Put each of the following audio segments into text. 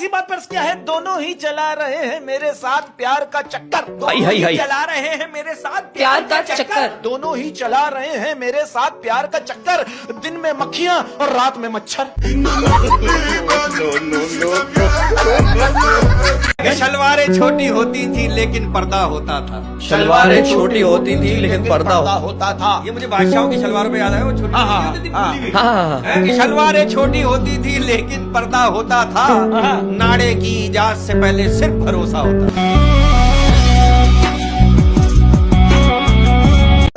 इसी बात पर क्या है, दोनों ही चला रहे हैं मेरे साथ प्यार का चक्कर। हाय, हाय, हाय। चला रहे हैं मेरे साथ प्यार का चक्कर। दोनों ही चला रहे हैं मेरे साथ प्यार का चक्कर। दिन में मक्खियां और रात में मच्छर। शलवारें छोटी होती थी लेकिन पर्दा होता था। शलवारें छोटी होती थी लेकिन पर्दा होता था। ये मुझे बादशाहों की शलवारों पे याद है, वो छोटी होती थी, भूली गई। हाँ। है कि शलवारें छोटी होती थी लेकिन पर्दा होता था। नाड़े की इजाजत से पहले सिर्फ भरोसा होता।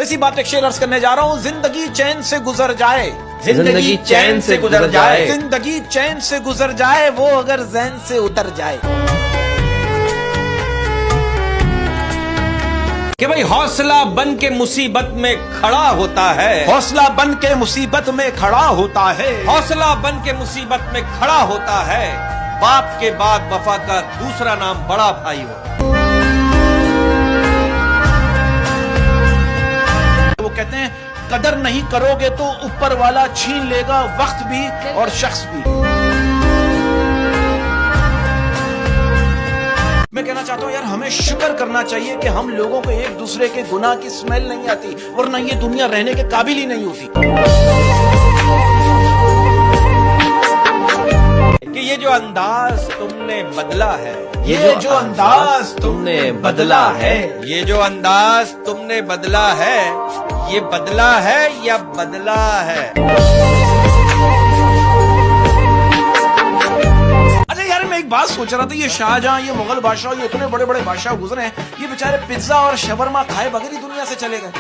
इसी बात एक शेर अर्ज करने जा रहा हूँ। जिंदगी चैन से गुजर जाए, जिंदगी चैन से गुजर जाए, जिंदगी चैन से गुजर जाए, वो अगर जैन से उतर जाए। कि भाई हौसला बन के मुसीबत में खड़ा होता है। हौसला बन के मुसीबत में खड़ा होता है। हौसला बन के मुसीबत में खड़ा होता है। बाप के बाद वफा का दूसरा नाम बड़ा भाई हो। वो कहते हैं कदर नहीं करोगे तो ऊपर वाला छीन लेगा वक्त भी और शख्स भी। मैं कहना चाहता हूँ यार, हमें शुक्र करना चाहिए कि हम लोगों को एक दूसरे के गुनाह की स्मेल नहीं आती, वरना ये दुनिया रहने के काबिल ही नहीं होती। कि ये जो अंदाज तुमने बदला है, ये जो अंदाज तुमने बदला है, ये जो अंदाज तुमने बदला है, ये बदला है या बदला है? अच्छा यार, मैं एक बात सोच रहा था, ये शाहजहां, ये मुगल बादशाह, ये इतने बड़े बड़े बादशाह गुजरे हैं, ये बेचारे पिज्जा और शवरमा खाए बगैर ही दुनिया से चले गए।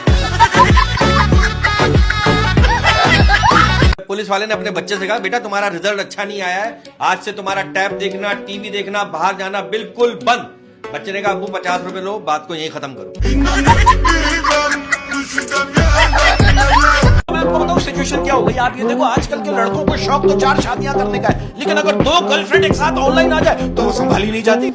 पुलिस वाले ने अपने बच्चे से कहा, बेटा तुम्हारा रिजल्ट अच्छा नहीं आया है, आज से तुम्हारा टैब देखना, टीवी देखना, बाहर जाना बिल्कुल बंद। बच्चे ने कहा, अब्बू 50 रुपए लो, बात को यहीं खत्म करो। मैं आपको बताऊं सिचुएशन क्या हो गई। आप ये देखो, आजकल के लड़कों को शौक तो 4 शादियां करने का है, लेकिन अगर 2 गर्लफ्रेंड एक साथ ऑनलाइन आ जाए तो वो संभाली नहीं जाती।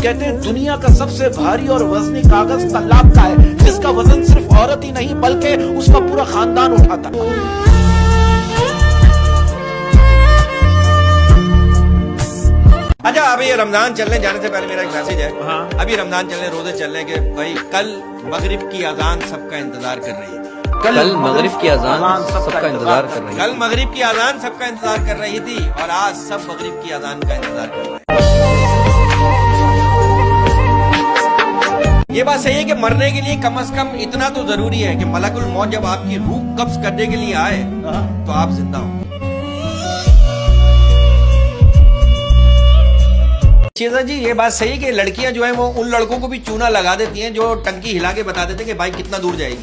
कहते हैं दुनिया का सबसे भारी और वजनी कागज तलाक का है, जिसका वजन सिर्फ औरत ही नहीं बल्कि उसका पूरा खानदान उठाता है। अच्छा, अभी रमजान चलने जाने से पहले मेरा एक मैसेज है। हाँ। अभी रमजान चलने, रोजे चलने के भाई, कल मगरिब की अजान सबका इंतजार कर रही है। कल मगरिब की अजान सबका इंतजार कर रही है। कल मगरिब की अजान सबका इंतजार कर रही थी और आज सब मगरिब की अजान का इंतजार कर रहे हैं। ये बात सही है कि मरने के लिए कम से कम इतना तो जरूरी है कि मलकुल मौत जब आपकी रूह कब्ज करने के लिए आए तो आप जिंदा हो। शेजा जी, ये बात सही है कि लड़कियां जो है वो उन लड़कों को भी चूना लगा देती हैं जो टंकी हिला के बता देते हैं कि भाई कितना दूर जाएगी।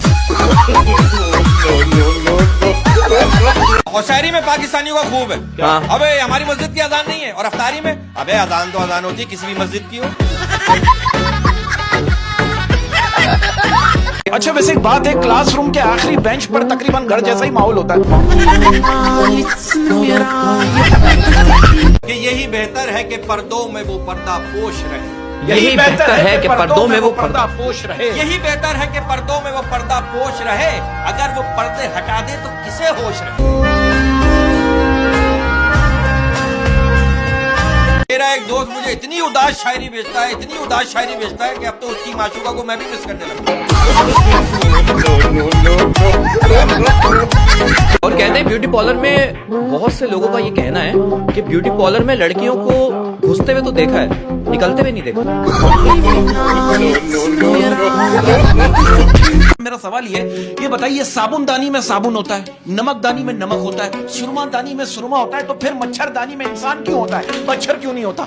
और शायरी में पाकिस्तानियों का खूब है। हाँ। अबे हमारी मस्जिद की अजान नहीं है, और अफ्तारी में अबे अजान तो अजान होती है किसी भी मस्जिद की हो। अच्छा वैसे एक बात है, क्लासरूम के आखिरी बेंच पर तकरीबन घर जैसा ही माहौल होता है। कि यही बेहतर है कि पर्दों में वो पर्दा पोश रहे। यही बेहतर है कि पर्दों में वो पर्दा पोश रहे। यही बेहतर है कि पर्दों में वो पर्दा पोश रहे। अगर वो पर्दे हटा दे तो किसे होश रहे। मेरा एक दोस्त मुझे इतनी उदास शायरी भेजता है, इतनी उदास शायरी भेजता है कि अब तो उसकी माशूका को मैं भी मिस करने लगा। और कहते हैं ब्यूटी पार्लर में बहुत से लोगों का ये कहना है कि ब्यूटी पार्लर में लड़कियों को घुसते हुए तो देखा है, निकलते हुए नहीं देखा। मेरा सवाल ये बताइए, साबुनदानी में साबुन होता है, नमकदानी में नमक होता है, सुरमादानी में सुरमा होता है, तो फिर मच्छरदानी में इंसान क्यों होता है, मच्छर क्यों नहीं होता?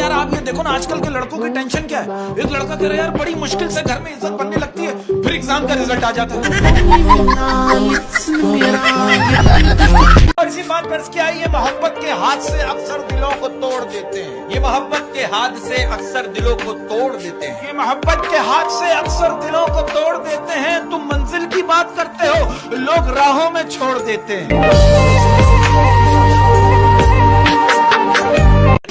यार आप ये देखो ना, आजकल के लड़कों की टेंशन क्या है। एक लड़का कह रहा है यार बड़ी मुश्किल से घर में इज्जत बनने लगती है, फिर एग्जाम का रिजल्ट आ जाता है। और इसी बात पर क्या है, ये मोहब्बत के हाथ से अक्सर दिलों को तोड़ देते हैं। ये मोहब्बत के हाथ से अक्सर दिलों को तोड़ देते हैं। ये मोहब्बत के हाथ से अक्सर दिलों को तोड़ देते हैं। तुम मंजिल की बात करते हो, लोग राहों में छोड़ देते हैं।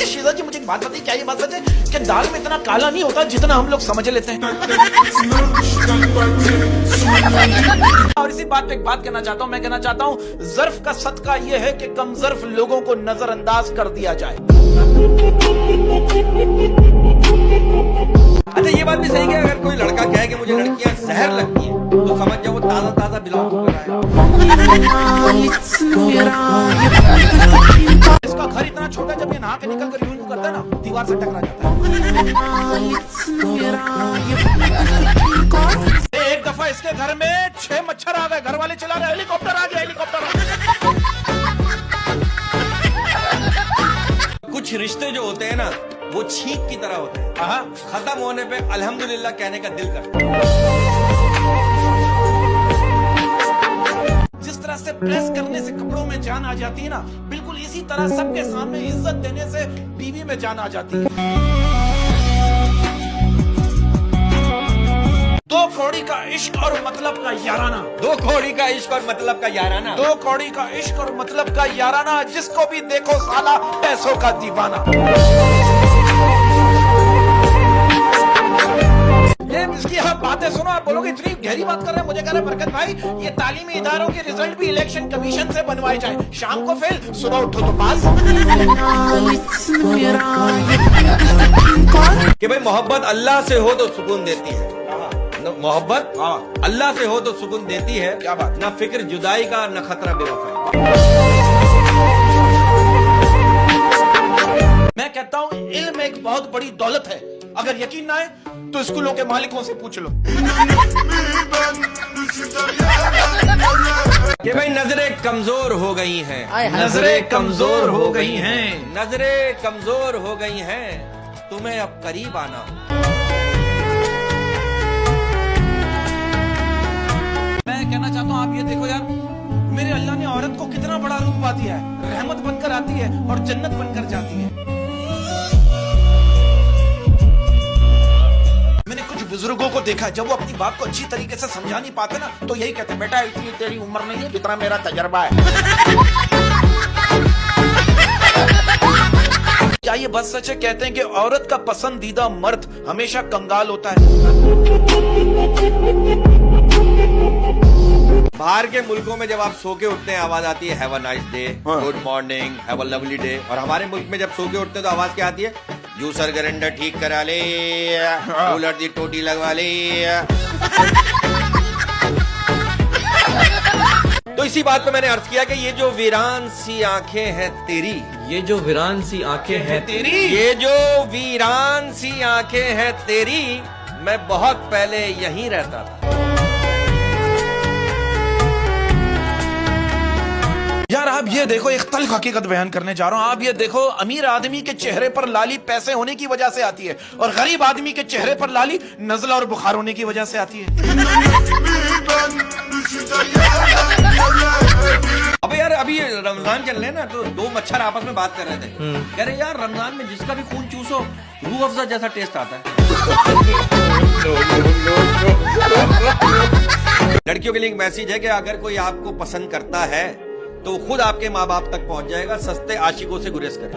शीला जी मुझे एक बात बताइए, क्या ये बात सच है कि दाल में इतना काला नहीं होता जितना हम लोग समझ लेते हैं? और इसी बात पे एक बात कहना चाहता हूं, मैं कहना चाहता हूं ज़र्फ का सदका ये है कि कम ज़र्फ लोगों को नजरअंदाज कर दिया जाए। अच्छा ये बात भी सही है, अगर कोई लड़का कहे कि मुझे लड़कियां जहर लगती हैं तो समझ जाओ वो ताजा ताजा बिलोंग कर रहा है। इसका घर इतना छोटा है, जब ये नहा के निकल कर यूं करता है ना, दीवार से टकरा जाता है। एक दफा इसके घर में 6 मच्छर आ गए, घर वाले चला रहे हेलीकॉप्टर आ गया, हेलीकॉप्टर आ गया। कुछ रिश्ते जो होते हैं ना वो छींक की तरह होते हैं, खत्म होने पे अल्हम्दुलिल्लाह कहने का दिल करता है। जिस तरह से प्रेस करने से कपड़ों में जान आ जाती है ना, बिल्कुल इसी तरह सबके सामने इज्जत देने से बीवी में जान आ जाती है। 2 कौड़ी का इश्क और मतलब का याराना, 2 कौड़ी का इश्क और मतलब का याराना, 2 कौड़ी का इश्क और मतलब का याराना, जिसको भी देखो साला पैसों का दीवाना। ये इसकी आप बातें सुनो, आप बोलोगे इतनी गहरी बात कर रहे हैं। मुझे कह रहे बरकत भाई ये तालीमी इदारों के रिजल्ट भी इलेक्शन कमीशन से बनवाए जाए, शाम को फेल सुबह उठो तो पास। कि भाई मोहब्बत अल्लाह से हो तो सुकून देती है, मोहब्बत अल्लाह से हो तो सुकून देती है। क्या बात? ना फिक्र जुदाई का, ना खतरा बेवफाई। मैं कहता हूँ इल्म एक बहुत बड़ी दौलत है, अगर यकीन ना आए तो स्कूलों के मालिकों से पूछ लो। कि भाई नजरें कमजोर हो गई हैं, नजरें कमजोर हो गई हैं, नजरें कमजोर हो गई हैं, तुम्हें अब करीब आना। मैं कहना चाहता हूँ आप ये देखो यार, मेरे अल्लाह ने औरत को कितना बड़ा रुतबा दिया है, रहमत बनकर आती है और जन्नत बनकर जाती है। मैंने कुछ बुजुर्गों को देखा, जब वो अपनी बात को अच्छी तरीके से समझा नहीं पाते ना तो यही कहते हैं, बेटा इतनी तेरी उम्र नहीं है जितना मेरा तजर्बा है। क्या ये बात सच है? कहते हैं कि औरत का पसंदीदा मर्द हमेशा कंगाल होता है। बाहर के मुल्कों में जब आप सो के उठते हैं आवाज आती है have a nice day, good morning, have a lovely day. और हमारे मुल्क में जब सो के उठते हैं तो आवाज क्या आती है? जूसर ग्राइंडर ठीक करा ले, कूलर दी टोटी लगवा ले। तो इसी बात पे मैंने अर्ज किया कि ये जो वीरान सी आंखें हैं तेरी, ये जो वीरान सी आंखें हैं तेरी, ये जो वीरान सी आंखें हैं तेरी, मैं बहुत पहले यहीं रहता था। यार आप ये देखो, एक तल्ख हकीकत बयान करने जा रहा हूं। आप ये देखो, अमीर आदमी के चेहरे पर लाली पैसे होने की वजह से आती है और गरीब आदमी के चेहरे पर लाली नज़ला और बुखार होने की वजह से आती है। अबे यार अभी रमजान चल रहे ना, तो 2 मच्छर आपस में बात कर रहे थे, कह रहे यार रमजान में जिसका भी खून चूसो रूह अफ़ज़ा जैसा टेस्ट आता है। लड़कियों के लिए एक मैसेज है कि अगर कोई आपको पसंद करता है तो खुद आपके माँ बाप तक पहुंच जाएगा, सस्ते आशिकों से गुरेज करें।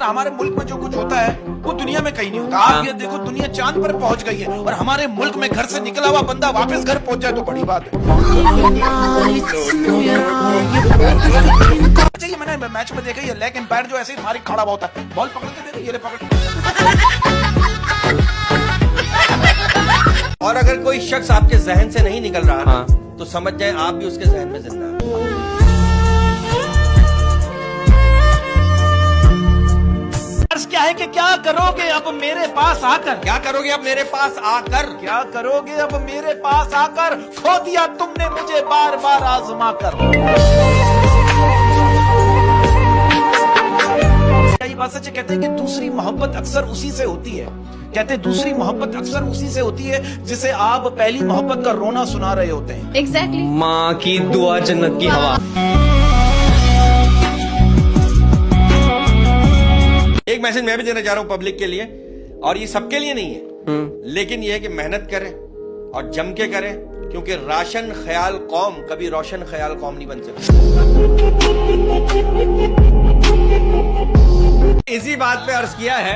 हमारे मुल्क में जो कुछ होता है वो दुनिया में कहीं नहीं होता। आप ये देखो, दुनिया चांद पर पहुंच गई है और हमारे मुल्क में घर से निकला हुआ बंदा वापस घर पहुंच जाए तो बड़ी बात है। अच्छा ये मैंने मैच में देखा, ये लेग एम्पायर जो ऐसे ही फारिग खड़ा होता है, बॉल पकड़ के दे, ये ले पकड़। और अगर कोई शख्स आपके जहन से नहीं निकल रहा ना, तो समझ जाए आप भी उसके जहन में जिंदा हैं। क्या है कि क्या करोगे अब मेरे पास आकर, क्या करोगे अब मेरे पास आकर, क्या करोगे अब मेरे पास आकर, खो दिया तुमने मुझे बार बार आजमा कर। ये बात सच है, कहते हैं कि दूसरी मोहब्बत अक्सर उसी से होती है, कहते हैं दूसरी मोहब्बत अक्सर उसी से होती है जिसे आप पहली मोहब्बत का रोना सुना रहे होते हैं। एग्जैक्टली। माँ की दुआ जन्नत की हवा। एक मैसेज मैं भी देना चाह रहा हूँ पब्लिक के लिए, और ये सबके लिए नहीं है, लेकिन ये है कि मेहनत करें और जम के करें क्योंकि राशन ख्याल कौम कभी रोशन ख्याल कौम नहीं बन सकती। इसी बात पे अर्ज किया है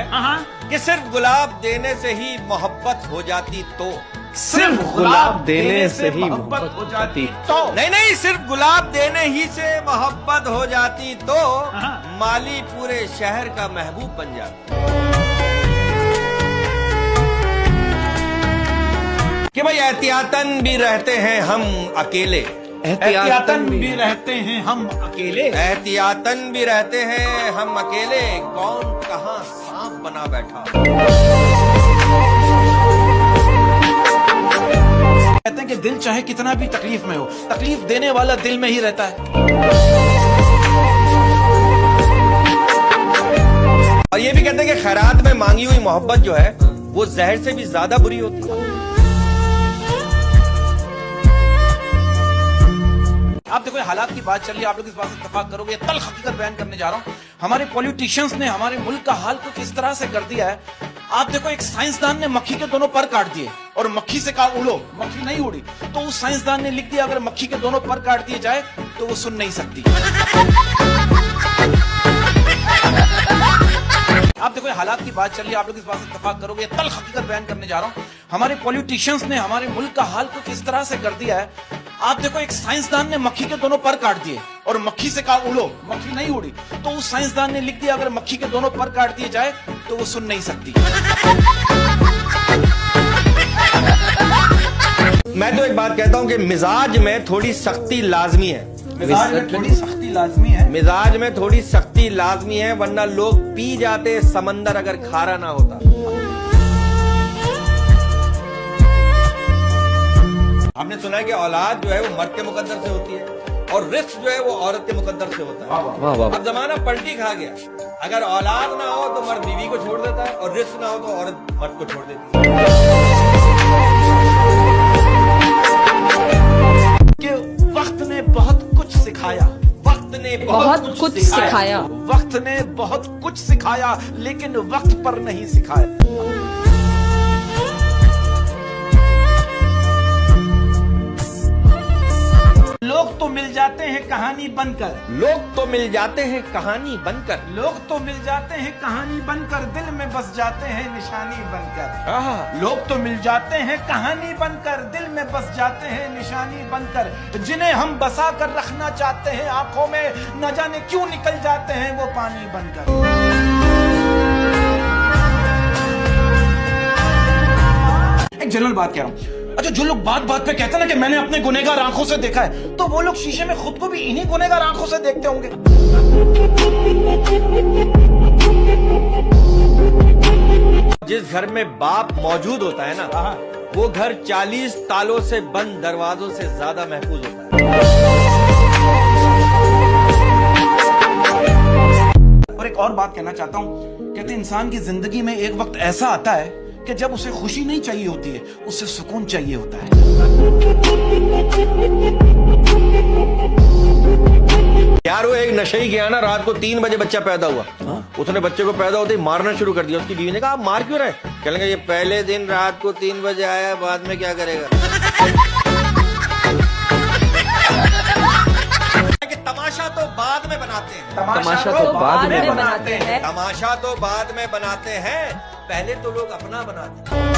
कि सिर्फ गुलाब देने से ही मोहब्बत हो जाती तो, सिर्फ गुलाब देने से ही मोहब्बत हो जाती तो नहीं, सिर्फ गुलाब देने ही से मोहब्बत हो जाती तो माली पूरे शहर का महबूब बन जाता। कि भाई एहतियातन भी रहते हैं हम अकेले, एहतियातन भी रहते हैं हम अकेले, एहतियातन भी रहते हैं हम अकेले, कौन कहां सांप बना बैठा। कहते हैं कि दिल चाहे कितना भी तकलीफ में हो, तकलीफ देने वाला दिल में ही रहता है। और ये भी कहते हैं कि खैरात में मांगी हुई मोहब्बत जो है वो जहर से भी ज्यादा बुरी होती है। आप देखो हालात की बात चल रही है, आप लोग इस बात से इत्तेफाक करोगे, तल्ख हकीकत बयान करने जा रहा हूं। हमारे पॉलिटिशियंस ने हमारे मुल्क का हाल को किस तरह से कर दिया है। आप देखो एक साइंसदान ने मक्खी के दोनों पर काट दिए और मक्खी से कहा उड़ो, मक्खी नहीं उड़ी, तो उस साइंसदान ने लिख दिया अगर मक्खी के दोनों पर काट दिए जाए तो वो सुन नहीं सकती। आप देखो हालात की बात चल रही है, आप लोग इस बात से इत्तेफाक करोगे, तल्ख हकीकत बयान करने जा रहा हूं। हमारे पॉलिटिशियंस ने हमारे मुल्क का हाल को किस तरह से कर दिया है। आप देखो एक साइंसदान ने मक्खी के दोनों पर काट दिए और मक्खी से कहा उड़ो, मक्खी नहीं उड़ी, तो उस साइंसदान ने लिख दिया अगर मक्खी के दोनों पर काट दिए जाए तो वो सुन नहीं सकती। मैं तो एक बात कहता हूं कि मिजाज में थोड़ी सख्ती लाजमी है, मिजाज में थोड़ी सख्ती लाजमी है, मिजाज में थोड़ी सख्ती लाजमी है, वरना लोग पी जाते समंदर अगर खारा ना होता। हमने सुना है कि औलाद जो है वो मर्द के मुकद्दर से होती है और रिस्क जो है वो औरत के मुकद्दर से होता है। वाह वाह। अब जमाना पलटी खा गया, अगर औलाद ना हो तो मर्द बीवी को छोड़ देता है और रिस्क ना हो तो औरत मर्द को छोड़ देती है। कि वक्त ने बहुत कुछ सिखाया, वक्त ने बहुत कुछ सिखाया, वक्त ने बहुत कुछ सिखाया लेकिन वक्त पर नहीं सिखाया। लोग तो मिल जाते हैं कहानी बनकर, लोग तो मिल जाते हैं कहानी बनकर, लोग तो मिल जाते हैं कहानी बनकर, दिल में बस जाते हैं निशानी बनकर। लोग तो मिल जाते हैं कहानी बनकर, दिल में बस जाते हैं निशानी बनकर, जिन्हें हम बसा कर रखना चाहते हैं आंखों में, न जाने क्यों निकल जाते हैं वो पानी बनकर। एक जनरल बात कह रहा हूं। अच्छा, जो लोग बात बात पे कहते हैं ना कि मैंने अपने गुनहगार आंखों से देखा है, तो वो लोग शीशे में खुद को भी इन्हीं गुनहगार आंखों से देखते होंगे। जिस घर में बाप मौजूद होता है ना, वो घर 40 तालों से बंद दरवाजों से ज्यादा महफूज होता है। और एक और बात कहना चाहता हूं, कहते इंसान की जिंदगी में एक वक्त ऐसा आता है कि जब उसे खुशी नहीं चाहिए होती है, उसे सुकून चाहिए होता है। यार वो एक नशे ही गया ना, रात को 3 बजे बच्चा पैदा हुआ। उसने बच्चे को पैदा होते ही मारना शुरू कर दिया। उसकी बीवी ने कहा आप मार क्यों रहे? कहने लगा ये पहले दिन रात को 3 बजे आया, बाद में क्या करेगा। कि तमाशा तो बाद में बनाते हैं, तमाशा तो बाद में बनाते हैं, तमाशा तो बाद में बनाते हैं, पहले तो लोग अपना बनाते हैं।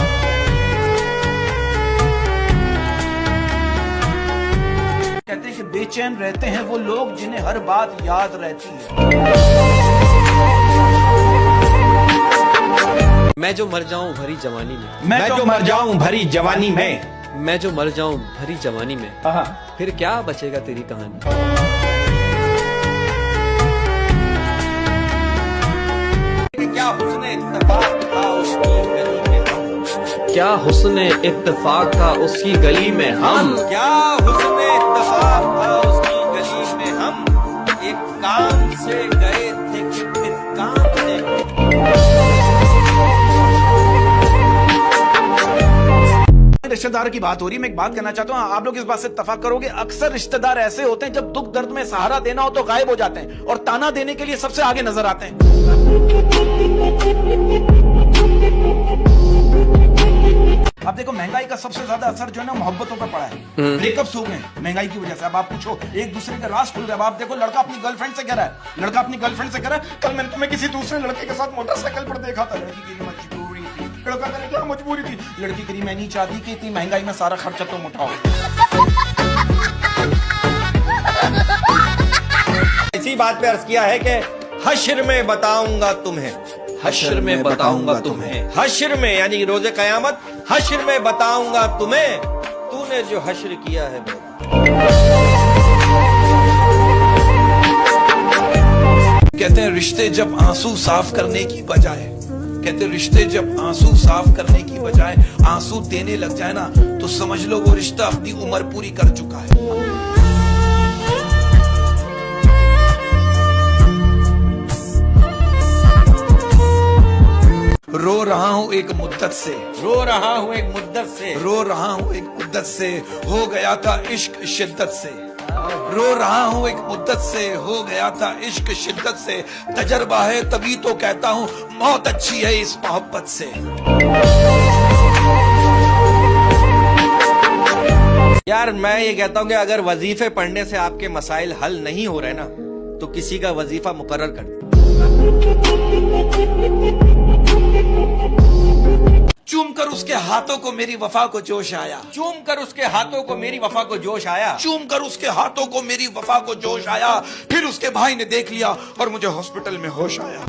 कहते हैं कि बेचैन रहते हैं वो लोग जिन्हें हर बात याद रहती है। मैं जो मर जाऊं भरी जवानी में, मैं जो मर जाऊं भरी जवानी में, मैं जो मर जाऊं भरी जवानी में, फिर क्या बचेगा तेरी कहानी। क्या हुस्न इत्तेफाक था उसकी गली में हम, क्या हुस्न इत्तेफाक था उसकी गली में हम, क्या हुस्न इत्तेफाक था उसकी गली में हम, एक काम से गए थे कि फिर काम से रिश्तेदार की बात हो रही है। मैं एक बात कहना चाहता हूँ, आप लोग इस बात से इत्तेफाक करोगे, अक्सर रिश्तेदार ऐसे होते हैं जब दुख दर्द में सहारा देना हो तो गायब हो जाते हैं और ताना देने के लिए सबसे आगे नजर आते हैं। आप देखो महंगाई का सबसे ज्यादा असर जो है ना मोहब्बतों पर पड़ा है। ब्रेकअप्स हो गए महंगाई की वजह से। अब आप पूछो एक दूसरे के राज खुल गए। अब आप देखो लड़का अपनी गर्लफ्रेंड से कह रहा है, लड़का अपनी गर्लफ्रेंड से कह रहा है कल मैंने तुम्हें किसी दूसरे लड़के के साथ मोटरसाइकिल पर देखा था। लड़की की मजबूरी थी। लड़का कह रहा क्या मजबूरी थी? लड़की करी मैं नहीं चाहती कि इतनी महंगाई में सारा खर्चा तुम उठाओ। इसी बात पे अर्ज किया है कि हश्र में बताऊंगा तुम्हें, हश्र में बताऊंगा तुम्हें, हश्र में यानी रोजे कयामत, हश्र में बताऊंगा तुम्हें तूने जो हश्र किया है मेरा। कहते हैं रिश्ते जब आंसू साफ करने की बजाय, कहते हैं रिश्ते जब आंसू साफ करने की बजाय आंसू देने लग जाए ना, तो समझ लो वो रिश्ता अपनी उम्र पूरी कर चुका है। रो रहा हूँ एक मुद्दत से, रो रहा हूँ एक मुद्दत से, रो रहा हूँ एक मुद्दत से, हो गया था इश्क शिद्दत से। रो रहा हूँ एक मुद्दत से, हो गया था इश्क शिद्दत से। तजर्बा है तभी तो कहता हूँ मौत अच्छी है इस मोहब्बत से। यार मैं ये कहता हूँ कि अगर वजीफे पढ़ने से आपके मसाइल हल नहीं हो रहे ना, तो किसी का वजीफा मुकर्रर कर दो। चूम कर उसके हाथों को मेरी वफा को जोश आया, चूम कर उसके हाथों को मेरी वफा को जोश आया, चूम कर उसके हाथों को मेरी वफा को जोश आया। फिर उसके भाई ने देख लिया और मुझे हॉस्पिटल में होश आया।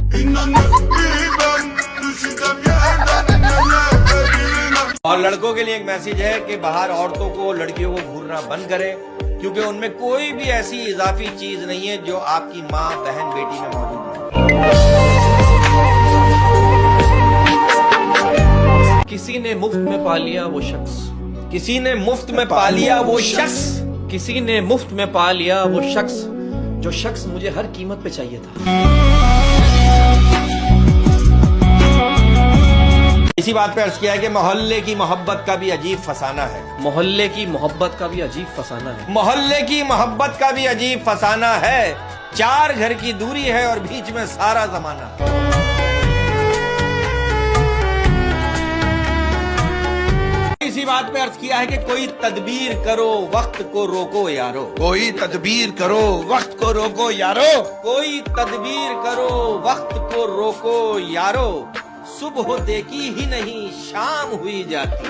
और लड़कों के लिए एक मैसेज है कि बाहर औरतों को, लड़कियों को घूरना बंद करें, क्योंकि उनमें कोई भी ऐसी इजाफी चीज नहीं है जो आपकी माँ, बहन, बेटी में मौजूद है। किसी ने मुफ्त में पा लिया वो शख्स, किसी ने मुफ्त में पा लिया वो शख्स, किसी ने मुफ्त में पा लिया वो शख्स, जो शख्स मुझे हर कीमत पे चाहिए था। इसी बात पे अर्ज किया है कि मोहल्ले की मोहब्बत का भी अजीब फसाना है, मोहल्ले की मोहब्बत का भी अजीब फसाना है, मोहल्ले की मोहब्बत का भी अजीब फसाना है। 4 घर की दूरी है और बीच में सारा जमाना। इसी बात पे अर्ज किया है कि कोई तदबीर करो वक्त को रोको यारो, कोई तदबीर करो वक्त को रोको यारो, कोई तदबीर करो वक्त को रोको यारो, सुबह देखी ही नहीं शाम हुई जाती।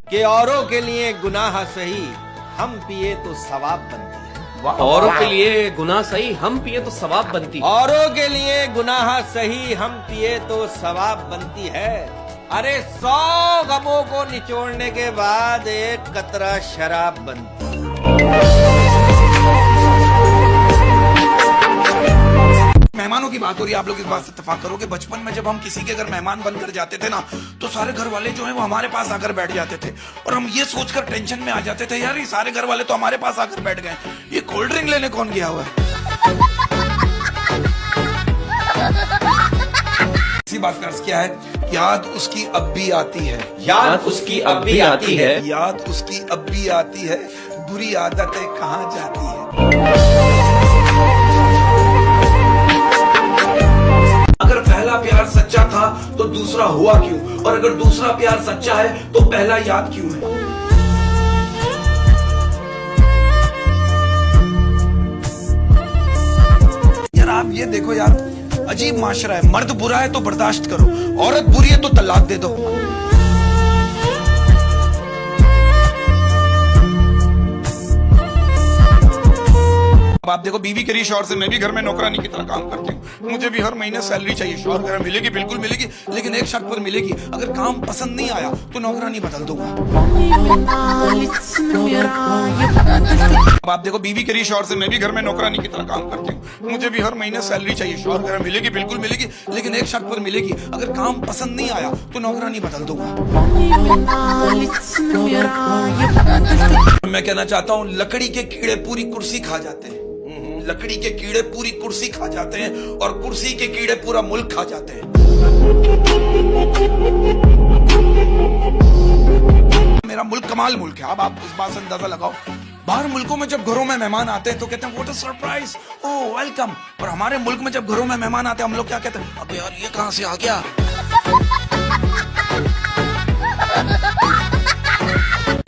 कि औरों के लिए गुनाह सही हम पिए तो सवाब बनती है, औरों के लिए गुनाह सही हम पिए तो सवाब बनती है, औरों के लिए गुनाह सही हम पिए तो सवाब बनती है। अरे 100 गमों को निचोड़ने के बाद एक कतरा शराब बनती है। मेहमानों की बात हो रही है, आप लोग इस बात से इत्तेफाक करो कि बचपन में जब हम किसी के घर मेहमान बनकर जाते थे ना, तो सारे घर वाले जो है वो हमारे पास आकर बैठ जाते थे और हम ये सोचकर टेंशन में आ जाते थे यार ये सारे घर वाले तो हमारे पास आकर बैठ गए, ये कोल्ड ड्रिंक लेने कौन गया हुआ है। इसी बात का अर्ज किया है, याद उसकी अब भी आती है, याद उसकी अब भी आती है, याद उसकी अब भी आती है, बुरी आदतें कहाँ जाती है। अगर पहला प्यार सच्चा था तो दूसरा हुआ क्यों, और अगर दूसरा प्यार सच्चा है तो पहला याद क्यों है। यार आप ये देखो यार, अजीब माशरा है। मर्द बुरा है तो बर्दाश्त करो, औरत बुरी है तो तलाक दे दो। अब आप देखो बीवी कह रही शौहर से मैं भी घर में नौकरानी की तरह काम करती हूँ, मुझे भी हर महीने सैलरी चाहिए। शौहर कह रहा मिलेगी, बिल्कुल मिलेगी, लेकिन एक शर्त पर मिलेगी, अगर काम पसंद नहीं आया तो नौकरानी बदल दूंगा। अब आप देखो बीवी कह रही शौहर से मैं भी घर में नौकरानी की तरह काम करती हूँ, मुझे भी हर महीने सैलरी चाहिए। शौहर कह रहा मिलेगी, बिल्कुल मिलेगी, लेकिन एक शर्त पर मिलेगी, अगर काम पसंद नहीं आया तो नौकरानी बदल दूंगा। मैं कहना चाहता हूँ लकड़ी के कीड़े पूरी कुर्सी खा जाते हैं, लकड़ी के कीड़े पूरी कुर्सी खा जाते हैं और कुर्सी के कीड़े पूरा मुल्क खा जाते हैं। मेरा मुल्क कमाल मुल्क है। अब आप इस बात से अंदाजा लगाओ, बाहर मुल्कों में जब घरों में मेहमान आते हैं तो कहते हैं what a surprise, oh welcome. और हमारे मुल्क में जब घरों में मेहमान आते हैं हम लोग क्या कहते हैं, अबे यार ये कहां से आ गया।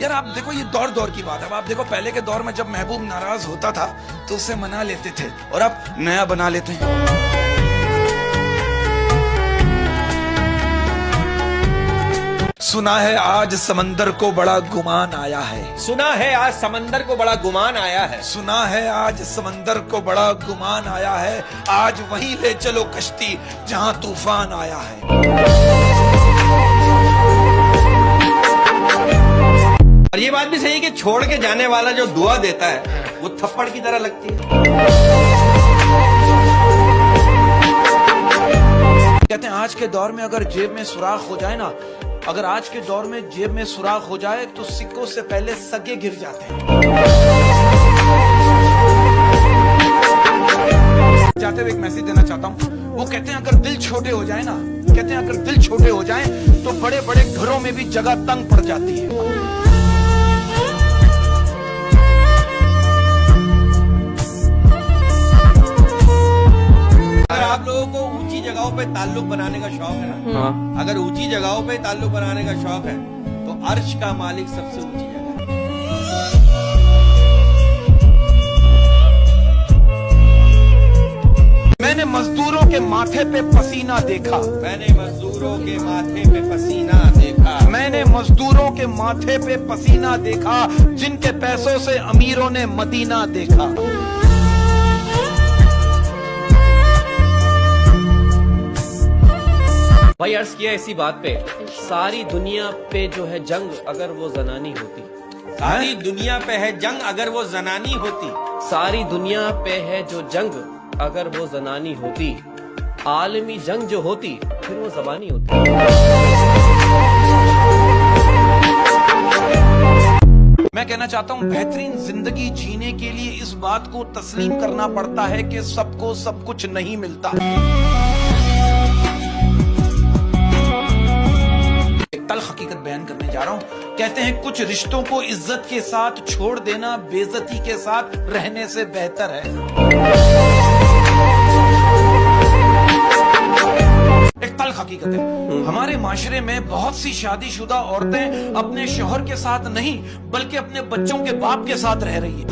यार आप देखो ये दौर दौर की बात है। अब आप देखो पहले के दौर में जब महबूब नाराज होता था तो उसे मना लेते थे और अब नया बना लेते हैं। सुना है आज समंदर को बड़ा गुमान आया है, सुना है आज समंदर को बड़ा गुमान आया है, सुना है आज समंदर को बड़ा गुमान आया है, आज वहीं ले चलो कश्ती जहां तूफान आया है। और ये बात भी सही है कि छोड़ के जाने वाला जो दुआ देता है वो थप्पड़ की तरह लगती है। कहते हैं आज के दौर में अगर जेब में सुराख हो जाए ना, अगर आज के दौर में जेब में सुराख हो जाए तो सिक्कों से पहले सगे गिर जाते हैं। जाते हुए एक मैसेज देना चाहता हूँ। वो कहते हैं अगर दिल छोटे हो जाए ना, कहते हैं अगर दिल छोटे हो जाए तो बड़े बड़े घरों में भी जगह तंग पड़ जाती है। अगर आप लोगों को ऊंची जगहों पे ताल्लुक बनाने का शौक है ना, हाँ। अगर ऊंची जगहों पे ताल्लुक बनाने का शौक है तो अर्श का मालिक सबसे ऊंची जगह है। मैंने मजदूरों के माथे पे पसीना देखा, मैंने मजदूरों के माथे पे पसीना देखा, मैंने मजदूरों के माथे पे पसीना देखा, जिनके पैसों से अमीरों ने मदीना देखा। भाई अर्ज किया इसी बात पे, सारी दुनिया पे जो है जंग अगर वो जनानी होती, सारी दुनिया पे है जंग अगर वो जनानी होती, सारी दुनिया पे है जो जंग अगर वो जनानी होती, आलमी जंग जो होती फिर वो जबानी होती। मैं कहना चाहता हूं बेहतरीन जिंदगी जीने के लिए इस बात को तस्लीम करना पड़ता है कि सबको सब कुछ नहीं मिलता। हकीकत बयान करने जा रहा हूं। कहते हैं कुछ रिश्तों को इज्जत के साथ छोड़ देना बेइज्जती के साथ रहने से बेहतर है। एक तल्ख हकीकत है, हमारे माशरे में बहुत सी शादीशुदा औरतें अपने शौहर के साथ नहीं बल्कि अपने बच्चों के बाप के साथ रह रही है।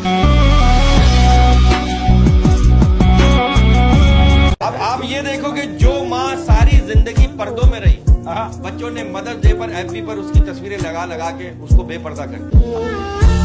अब आप ये देखो कि जो माँ सारी जिंदगी पर्दों में रही, बच्चों ने मदर्स डे पर एफबी पर उसकी तस्वीरें लगा लगा के उसको बेपर्दा कर दिया।